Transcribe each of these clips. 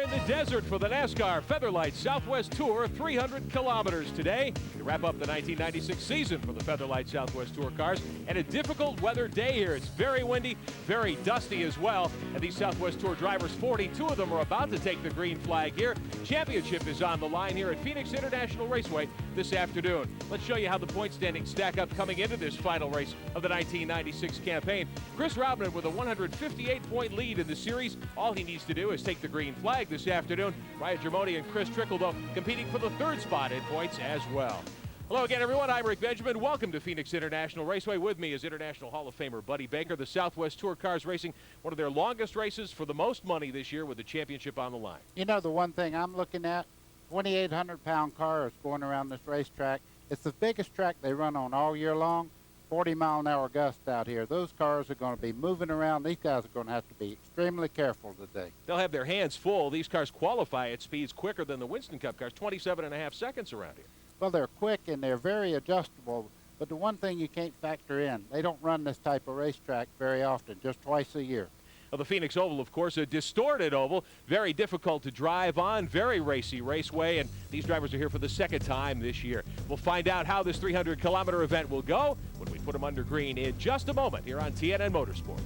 in the desert for the NASCAR Featherlight Southwest Tour, 300 kilometers today to wrap up the 1996 season for the Featherlight Southwest Tour cars. And a difficult weather day here. It's very windy, very dusty as well. And these Southwest Tour drivers, 42 of them are about to take the green flag here. Championship is on the line here at Phoenix International Raceway this afternoon. Let's show you how the point standings stack up coming into this final race of the 1996 campaign. Chris Rodman with a 158-point lead in the series. All he needs to do is take the green flag this afternoon. Bryan Germone and Chris Trickle, though, competing for the third spot in points as well. Hello again, everyone. I'm Rick Benjamin. Welcome to Phoenix International Raceway. With me is International Hall of Famer Buddy Baker. The Southwest Tour cars racing one of their longest races for the most money this year with the championship on the line. You know, the one thing I'm looking at, 2,800-pound car is going around this racetrack. It's the biggest track they run on all year long. 40-mile-an-hour gusts out here. Those cars are going to be moving around. These guys are going to have to be extremely careful today. They'll have their hands full. These cars qualify at speeds quicker than the Winston Cup cars, 27.5 seconds around here. Well, they're quick and they're very adjustable, but the one thing you can't factor in, they don't run this type of racetrack very often, just twice a year. Well, the Phoenix Oval, of course, a distorted oval, very difficult to drive on, very racy raceway, and these drivers are here for the second time this year. We'll find out how this 300-kilometer event will go when we put them under green in just a moment here on TNN Motorsports.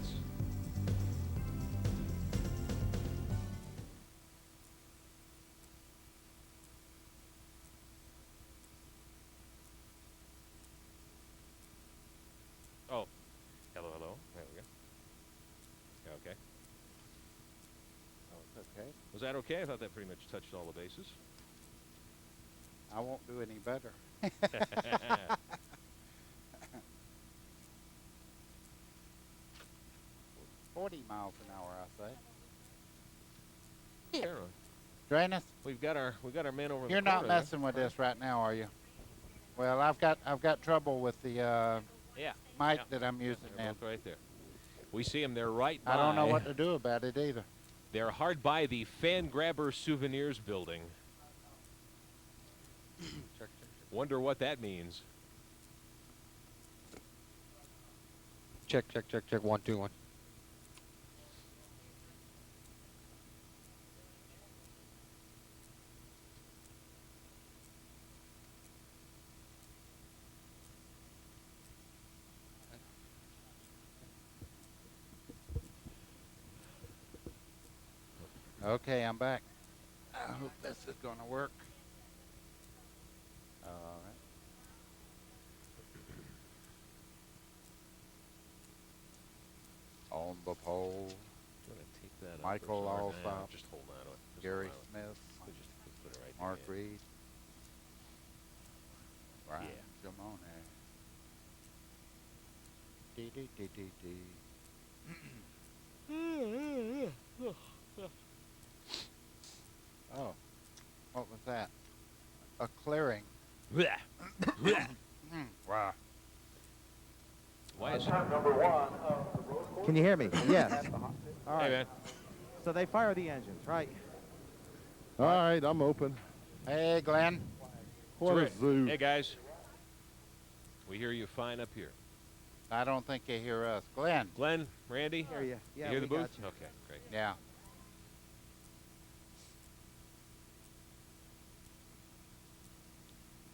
Oh, hello, hello. There we go. Okay. Oh, it's okay. Was that okay? I thought that pretty much touched all the bases. I won't do any better. 40 miles an hour, I say. Apparently. Drainus, We've got our man over. you're in the not corner there. messing with this right now, are you? Well, I've got trouble with the Yeah. mic Yeah. that I'm using They're now. both right there. We see them. They're right by. I don't know what to do about it either. They're hard by the Fan Grabber Souvenirs building. Wonder what that means. Check. 1, 2, 1. Okay, I'm back. I hope this is going to work. All right. On the pole, I'm gonna take that Michael up or something. Allsop, Just hold on to it. Just Gary hold on. Smith, We'll just put it right Mark there. Reed, Bryan Yeah. Germone. D. Oh, what was that? A clearing. Wow. Why is it? Can you hear me? Yes. All Hey, right. man. So they fire the engines, right? All right, I'm open. Hey, Glenn. What a Rick. zoo. Hey, guys. We hear you fine up here. I don't think you hear us. Glenn. Glenn, Randy, Hear you. Yeah, you hear the we booth? got you. Okay, great. Yeah.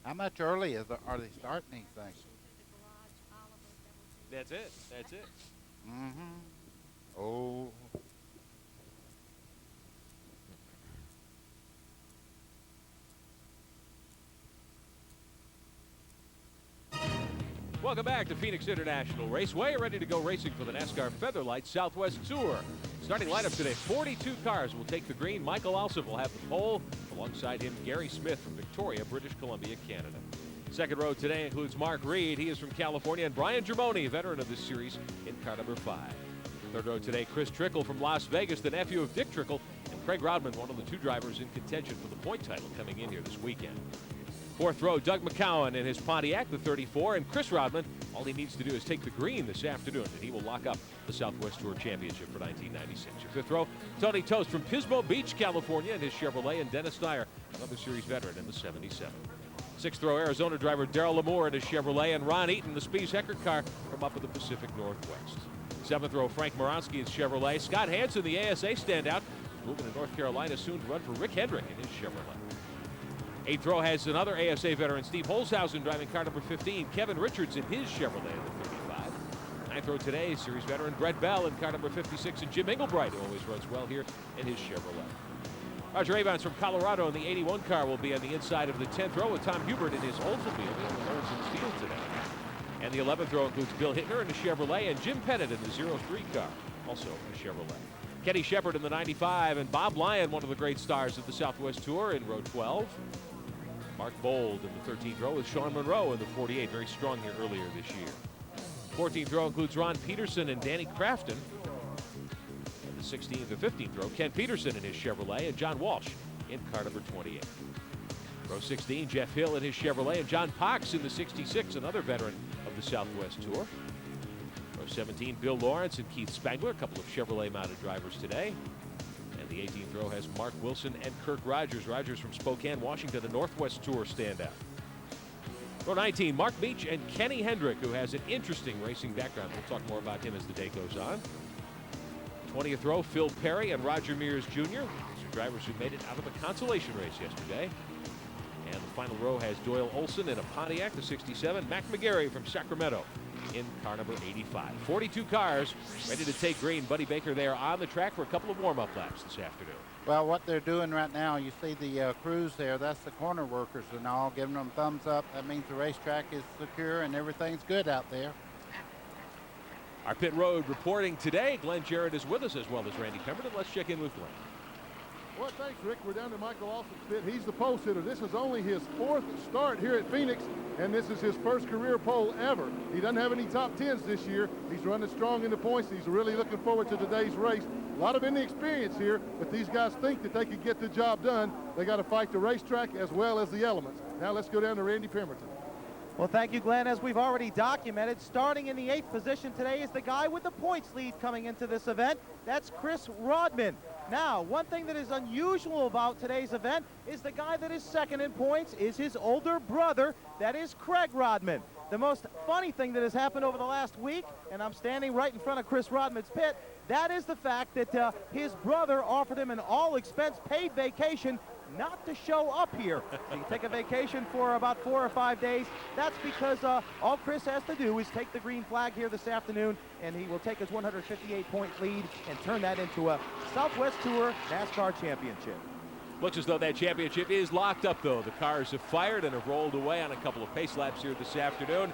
How much early are they starting these things? That's it. That's it. Mm-hmm. Oh. Welcome back to Phoenix International Raceway, ready to go racing for the NASCAR Featherlight Southwest Tour. Starting lineup today, 42 cars will take the green. Michael Allsop will have the pole. Alongside him, Gary Smith from Victoria, British Columbia, Canada. Second row today includes Mark Reed. He is from California. And Bryan Germone, veteran of this series, in car number 5. Third row today, Chris Trickle from Las Vegas, the nephew of Dick Trickle. And Craig Rodman, one of the 2 drivers in contention for the point title coming in here this weekend. Fourth row, Doug McCowan in his Pontiac, the 34, and Chris Rodman, all he needs to do is take the green this afternoon, and he will lock up the Southwest Tour Championship for 1996. Your fifth row, Tony Tost from Pismo Beach, California, in his Chevrolet, and Dennis Dyer, another series veteran in the 77. Sixth row, Arizona driver Darrell Lamour in his Chevrolet, and Ron Eaton, the Spies Heckert car from up in the Pacific Northwest. Seventh row, Frank Moronsky in Chevrolet. Scott Hansen, the ASA standout, moving to North Carolina soon to run for Rick Hendrick in his Chevrolet. 8th row has another ASA veteran, Steve Holzhausen, driving car number 15. Kevin Richards in his Chevrolet number 35. 9th row today, series veteran Brett Bell in car number 56, and Jim Engelbright, who always runs well here in his Chevrolet. Roger Avons from Colorado in the 81 car will be on the inside of the 10th row with Tom Hubert in his Oldsmobile in Olsen's field today. And the 11th row includes Bill Hittner in a Chevrolet and Jim Pettit in the 03 car, also a Chevrolet. Kenny Shepard in the 95 and Bob Lyon, one of the great stars of the Southwest Tour, in row 12. Mark Bold in the 13th row with Sean Monroe in the 48, very strong here earlier this year. 14th row includes Ron Peterson and Danny Crafton. In the 16th and 15th row, Ken Peterson in his Chevrolet and John Walsh in car number 28. Row 16, Jeff Hill in his Chevrolet and John Pox in the 66, another veteran of the Southwest Tour. Row 17, Bill Lawrence and Keith Spangler, a couple of Chevrolet-mounted drivers today. And the 18th row has Mark Wilson and Kirk Rogers. Rogers from Spokane, Washington, the Northwest Tour standout. Row 19, Mark Beach and Kenny Hendrick, who has an interesting racing background. We'll talk more about him as the day goes on. 20th row, Phil Perry and Roger Mears Jr., two drivers who made it out of the consolation race yesterday. And the final row has Doyle Olson in a Pontiac, the 67, Mac McGarry from Sacramento in car number 85. 42 cars ready to take green. Buddy Baker there on the track for a couple of warm-up laps this afternoon. Well, what they're doing right now, you see the crews there, that's the corner workers and all, giving them thumbs up. That means the racetrack is secure and everything's good out there. Our pit road reporting today, Glenn Jarrett is with us as well as Randy Pemberton. Let's check in with Glenn. Well, thanks, Rick. We're down to Michael Alston's pit. He's the pole sitter. This is only his 4th start here at Phoenix, and this is his first career pole ever. He doesn't have any top 10s this year. He's running strong in the points. He's really looking forward to today's race. A lot of inexperience here, but these guys think that they can get the job done. They got to fight the racetrack as well as the elements. Now let's go down to Randy Pemberton. Well, thank you, Glenn. As we've already documented, starting in the 8th position today is the guy with the points lead coming into this event. That's Chris Rodman. Now, one thing that is unusual about today's event is the guy that is second in points is his older brother, that is Craig Rodman. The most funny thing that has happened over the last week, and I'm standing right in front of Chris Rodman's pit, that is the fact that his brother offered him an all-expense paid vacation not to show up here. So you take a vacation for about 4 or 5 days. That's because all Chris has to do is take the green flag here this afternoon, and he will take his 158-point lead and turn that into a Southwest Tour NASCAR championship. Looks as though that championship is locked up, though. The cars have fired and have rolled away on a couple of pace laps here this afternoon.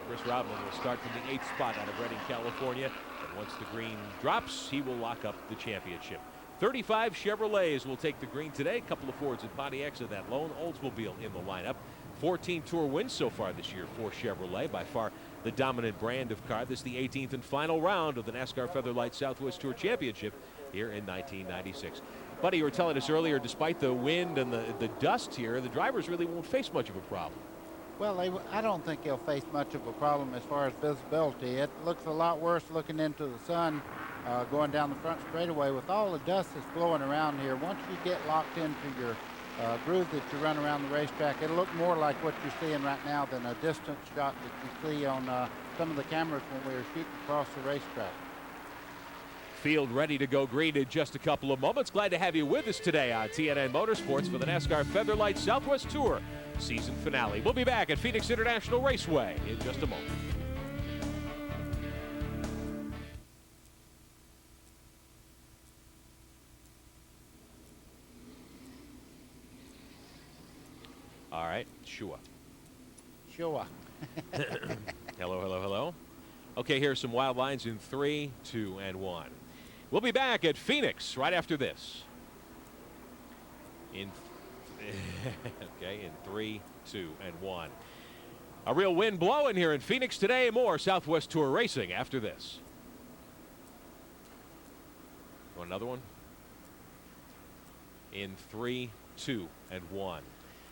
Chris Rodman will start from the 8th spot out of Redding, California. And once the green drops, he will lock up the championship. 35 Chevrolets will take the green today. A couple of Fords and Pontiacs and that lone Oldsmobile in the lineup. 14 Tour wins so far this year for Chevrolet, by far the dominant brand of car. This is the 18th and final round of the NASCAR Featherlight Southwest Tour Championship here in 1996. Buddy, you were telling us earlier, despite the wind and the dust here, the drivers really won't face much of a problem. Well, I don't think they'll face much of a problem as far as visibility. It looks a lot worse looking into the sun going down the front straightaway with all the dust that's blowing around here. Once you get locked into your groove that you run around the racetrack, it'll look more like what you're seeing right now than a distance shot that you see on some of the cameras when we were shooting across the racetrack. Field ready to go green in just a couple of moments. Glad to have you with us today on TNN Motorsports for the NASCAR Featherlight Southwest Tour season finale. We'll be back at Phoenix International Raceway in just a moment. All right, sure. Sure. Hello, hello, hello. Okay, here's some wild lines in 3, 2, and 1. We'll be back at Phoenix right after this. Okay, in 3, 2, and 1. A real wind blowing here in Phoenix today. More Southwest Tour racing after this. Want another one? In 3, 2, and 1.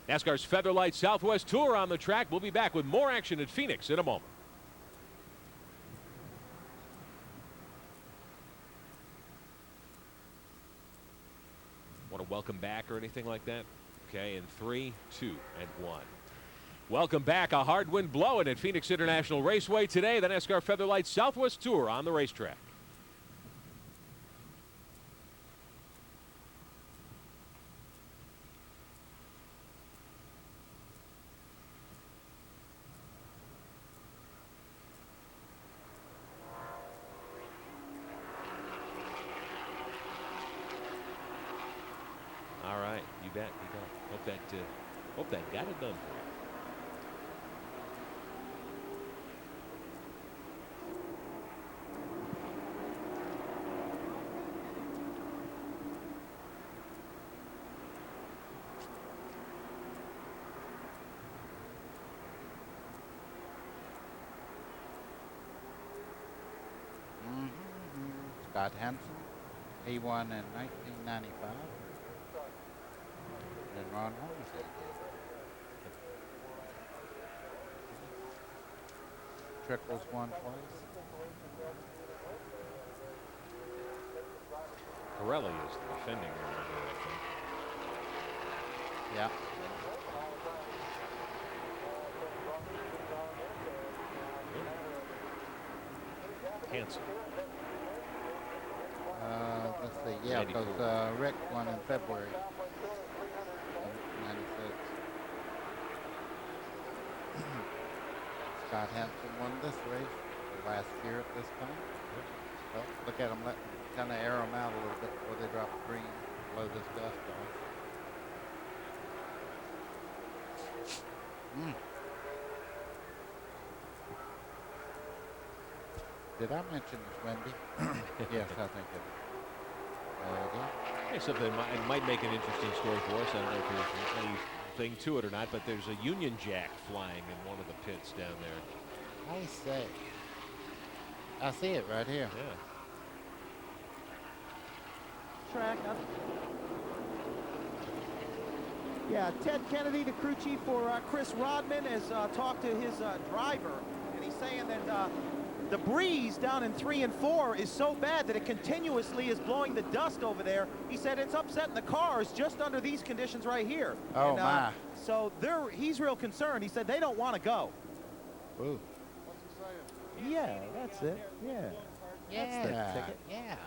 NASCAR's Featherlight Southwest Tour on the track. We'll be back with more action at Phoenix in a moment. Want to welcome back or anything like that? Okay, in 3, 2, and 1. Welcome back. A hard wind blowing at Phoenix International Raceway today. The NASCAR Featherlight Southwest Tour on the racetrack. hope that got it done for you. Scott Hansen, he won in 1995. And Ron Hornsey did. Trickles won twice. Pirelli is the defending winner, I think. Yeah. Hansen. Let's see. Yeah, because Rick won in February of 96. Scott Hansen won this race last year at this time. Well, look at them, kind of air them out a little bit before they drop the green, blow this dust off. Did I mention this, Wendy? Yes, I think it is. Hey, something it might make an interesting story for us. I don't know if there's anything to it or not, but there's a Union Jack flying in one of the pits down there. I say. I see it right here. Yeah. Track up. Yeah, Ted Kennedy, the crew chief for Chris Rodman, has talked to his driver, and he's saying that the breeze down in 3 and 4 is so bad that it continuously is blowing the dust over there. He said it's upsetting the cars just under these conditions right here. Oh, and, my. So he's real concerned. He said they don't want to go. Ooh. Yeah, that's it. Yeah. Yeah. That's the ticket. Yeah.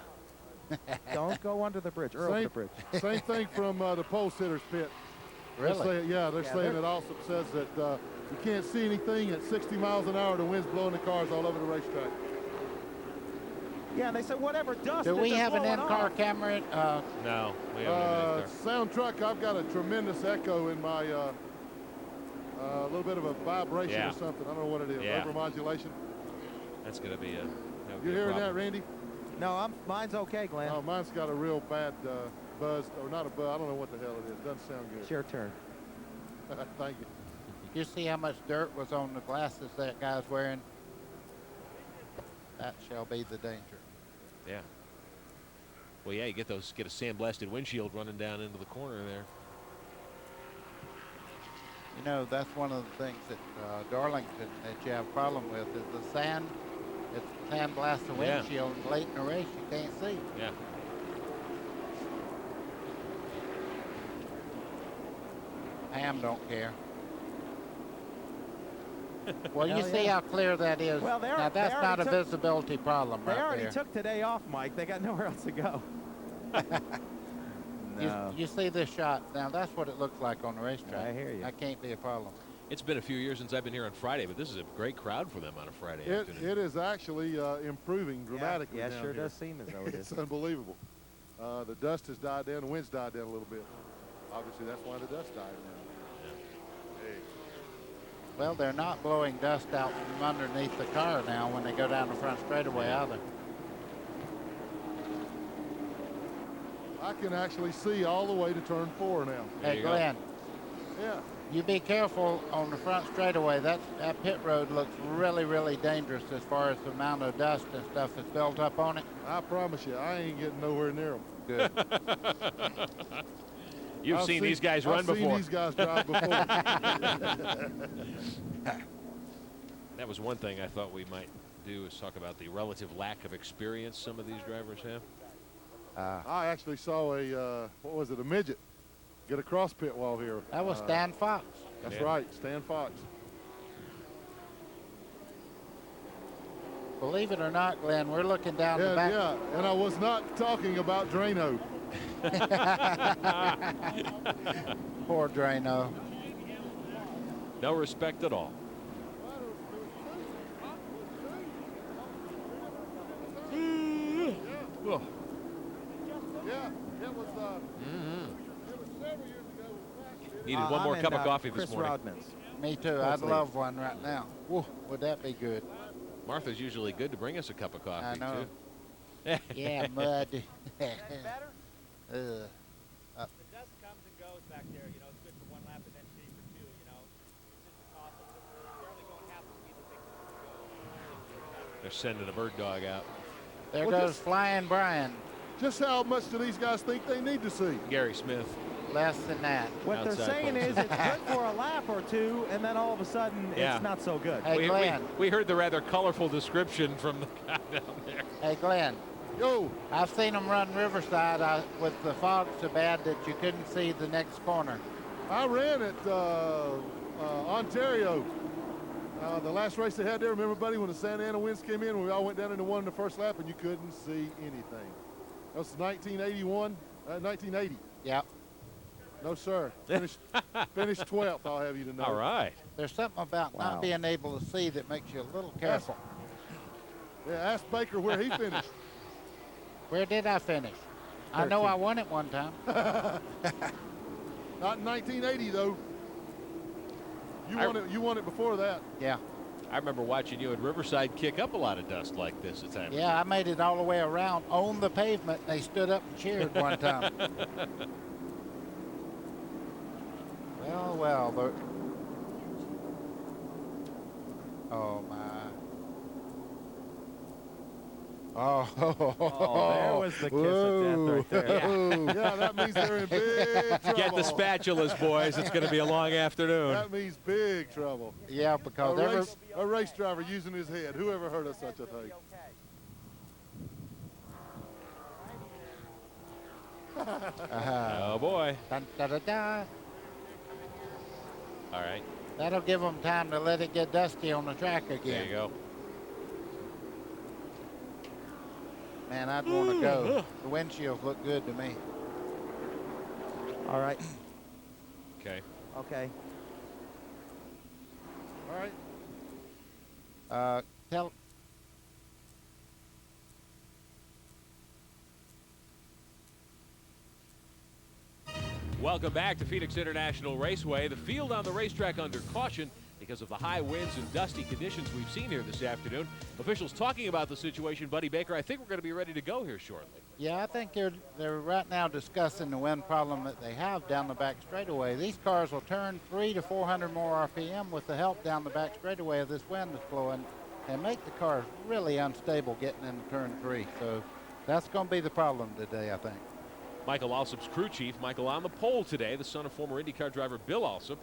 Don't go under the bridge or over the bridge. Same thing from the pole sitters pit. Really? They're saying that also says that you can't see anything at 60 miles an hour. The wind's blowing the cars all over the racetrack. Yeah, and they said whatever dust. Do we have an blowing in-car off. camera? No, we haven't. Sound truck, I've got a tremendous echo in my, a little bit of a vibration or something. I don't know what it is. Yeah. Overmodulation. That's going to be a. You hearing that, Randy? No, mine's okay, Glenn. Oh, mine's got a real bad buzz, or not a buzz. I don't know what the hell it is. Doesn't sound good. It's your turn. Thank you. You see how much dirt was on the glasses that guy's wearing? That shall be the danger. Yeah. Well, yeah, you get a sandblasted windshield running down into the corner there. You know, that's one of the things that Darlington that you have a problem with is the sand. It's sandblast the windshield and late in the race you can't see. Yeah. Ham don't care. Well, you see how clear that is. Well, now that's not a visibility problem They right already there. took today off, Mike. They got nowhere else to go. No. You see this shot. Now that's what it looks like on the racetrack. I hear you. That can't be a problem. It's been a few years since I've been here on Friday, but this is a great crowd for them on a Friday afternoon. It is actually improving dramatically. Yeah, down sure here. does seem as though it It's is. unbelievable. The dust has died down. The wind's died down a little bit. Obviously, that's why the dust died down. Hey. Well, they're not blowing dust out from underneath the car now when they go down the front straightaway either. I can actually see all the way to turn 4 now. Hey, Glenn. Yeah. You be careful on the front straightaway. That pit road looks really, really dangerous as far as the amount of dust and stuff that's built up on it. I promise you, I ain't getting nowhere near them. Good. You've seen these guys run before. I've seen these guys drive before. That was one thing I thought we might do is talk about the relative lack of experience some of these drivers have. I actually saw a midget get a cross pit wall here. That was Stan Fox. That's right, Stan Fox. Believe it or not, Glenn, we're looking down the back. Yeah, and I was not talking about Drano. Poor Drano. No respect at all. Oh. Yeah, it was. It was several years ago. Needed one more I'm cup in, of coffee Chris this morning. Rodman's. Me too. I'd love one right now. Woo, would that be good? Martha's usually good to bring us a cup of coffee, I know. too. Yeah, mud. Better? Ugh. The dust comes and goes back there. You know, it's good for one lap and then shitty for two. You know, it's just awful. They're only going half the speed that they can go. They're sending a bird dog out. There Well, goes Flying Brian. Just how much do these guys think they need to see? Gary Smith. Less than that. What they're Outside saying pole. is it's good for a lap or two, and then all of a sudden Yeah. it's not so good. Hey, Glenn. We heard the rather colorful description from the guy down there. Hey, Glenn. Yo, I've seen them run Riverside with the fog so bad that you couldn't see the next corner. I ran at Ontario. The last race they had there, remember, buddy, when the Santa Ana winds came in, we all went down into one in the first lap, and you couldn't see anything. That was 1981, 1980. Yep. No, sir. Finished 12th, I'll have you to know. All right. There's something about Wow. not being able to see that makes you a little careful. Yeah, ask Baker where he finished. Where did I finish? I know I won it one time. Not in 1980, though. You won it before that. Yeah. I remember watching you at Riverside kick up a lot of dust like this at times. Yeah, I made it all the way around on the pavement, and they stood up and cheered one time. Well, but oh my. Oh, there was the kiss of death right there. Yeah, that means they're in big trouble. Get the spatulas, boys. It's going to be a long afternoon. That means big trouble. Yeah, because A race driver using his head. Who ever heard of such a thing? Oh, boy. Dun, da, da, da. All right. That'll give them time to let it get dusty on the track again. There you go. Man, I'd want to go. The windshields look good to me. All right. Okay. Okay. All right. Tell. Welcome back to Phoenix International Raceway. The field on the racetrack under caution because of the high winds and dusty conditions we've seen here this afternoon. Officials talking about the situation. Buddy Baker, I think we're going to be ready to go here shortly. Yeah, I think they're right now discussing the wind problem that they have down the back straightaway. These cars will turn 300 to 400 more RPM with the help down the back straightaway of this wind that's blowing and make the cars really unstable getting into turn 3. So that's going to be the problem today, I think. Michael Alsop's crew chief, Michael on the pole today, the son of former IndyCar driver Bill Alsop,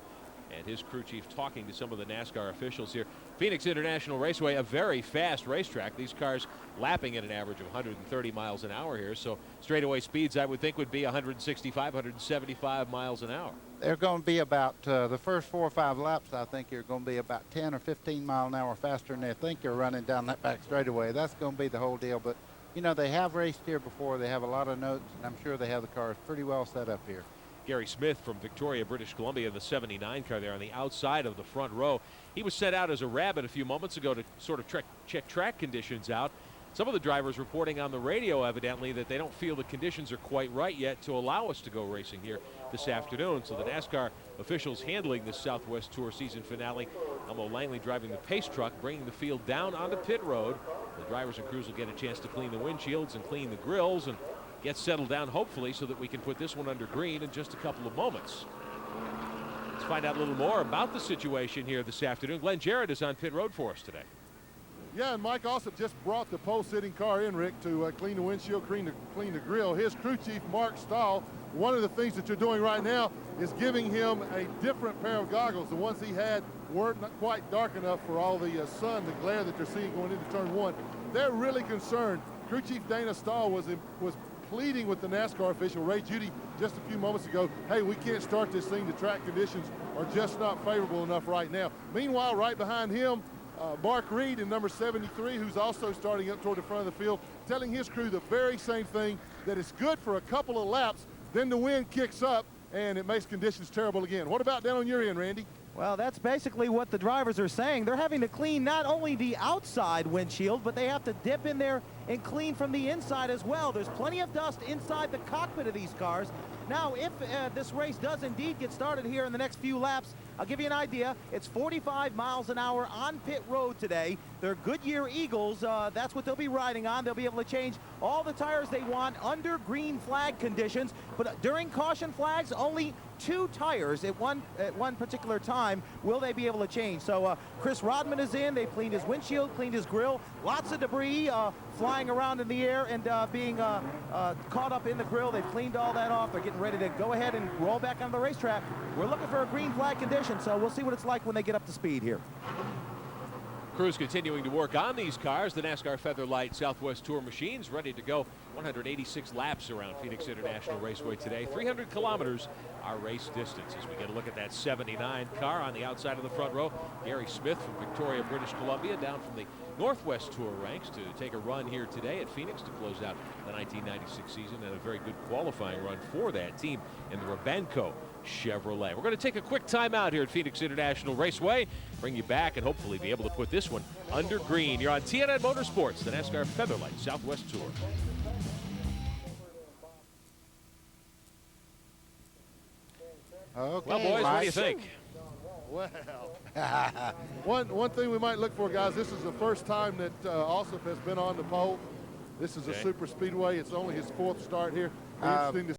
and his crew chief talking to some of the NASCAR officials here. Phoenix International Raceway, a very fast racetrack. These cars lapping at an average of 130 miles an hour here. So straightaway speeds, I would think, would be 165, 175 miles an hour. They're going to be about, the first 4 or 5 laps, I think, are going to be about 10 or 15 mile an hour faster than they think you're running down that back straightaway. That's going to be the whole deal. But, you know, they have raced here before. They have a lot of notes, and I'm sure they have the cars pretty well set up here. Gary Smith from Victoria, British Columbia, the 79 car there on the outside of the front row. He was sent out as a rabbit a few moments ago to sort of check track conditions out. Some of the drivers reporting on the radio, evidently, that they don't feel the conditions are quite right yet to allow us to go racing here this afternoon. So the NASCAR officials handling this Southwest Tour season finale. Elmo Langley driving the pace truck, bringing the field down onto pit road. The drivers and crews will get a chance to clean the windshields and clean the grills and get settled down, hopefully, so that we can put this one under green in just a couple of moments. Let's find out a little more about the situation here this afternoon. Glenn Jarrett is on pit road for us today. Yeah, and Mike also just brought the pole-sitting car in, Rick, to clean the windshield, clean the grill. His crew chief, Mark Stahl, one of the things that you're doing right now is giving him a different pair of goggles. The ones he had weren't quite dark enough for all the sun, the glare that they're seeing going into turn 1. They're really concerned. Crew chief Dana Stahl was pleading with the NASCAR official, Ray Judy, just a few moments ago, hey, we can't start this thing. The track conditions are just not favorable enough right now. Meanwhile, right behind him, Mark Reed in number 73, who's also starting up toward the front of the field, telling his crew the very same thing, that it's good for a couple of laps, then the wind kicks up, and it makes conditions terrible again. What about down on your end, Randy? Well, that's basically what the drivers are saying. They're having to clean not only the outside windshield, but they have to dip in there and clean from the inside as well. There's plenty of dust inside the cockpit of these cars. Now, if this race does indeed get started here in the next few laps, I'll give you an idea. It's 45 miles an hour on pit road today. They're Goodyear Eagles. That's what they'll be riding on. They'll be able to change all the tires they want under green flag conditions. But during caution flags, only 2 tires at one particular time will they be able to change. So Chris Rodman is in. They've cleaned his windshield, cleaned his grill. Lots of debris flying around in the air and being caught up in the grill. They've cleaned all that off. They're getting ready to go ahead and roll back onto the racetrack. We're looking for a green flag condition, so we'll see what it's like when they get up to speed here. Crews continuing to work on these cars. The NASCAR Featherlight Southwest Tour machines ready to go. 186 laps around Phoenix International Raceway today. 300 kilometers our race distance. As we get a look at that 79 car on the outside of the front row. Gary Smith from Victoria, British Columbia, down from the Northwest Tour ranks to take a run here today at Phoenix to close out the 1996 season, and a very good qualifying run for that team in the Rabanco Chevrolet. We're going to take a quick timeout here at Phoenix International Raceway, bring you back, and hopefully be able to put this one under green. You're on TNN Motorsports, the NASCAR Featherlight Southwest Tour. Okay, Well, boys, what do you think? Well, one thing we might look for, guys, this is the first time that Alsop has been on the pole. This is a super speedway. It's only his 4th start here. Interesting to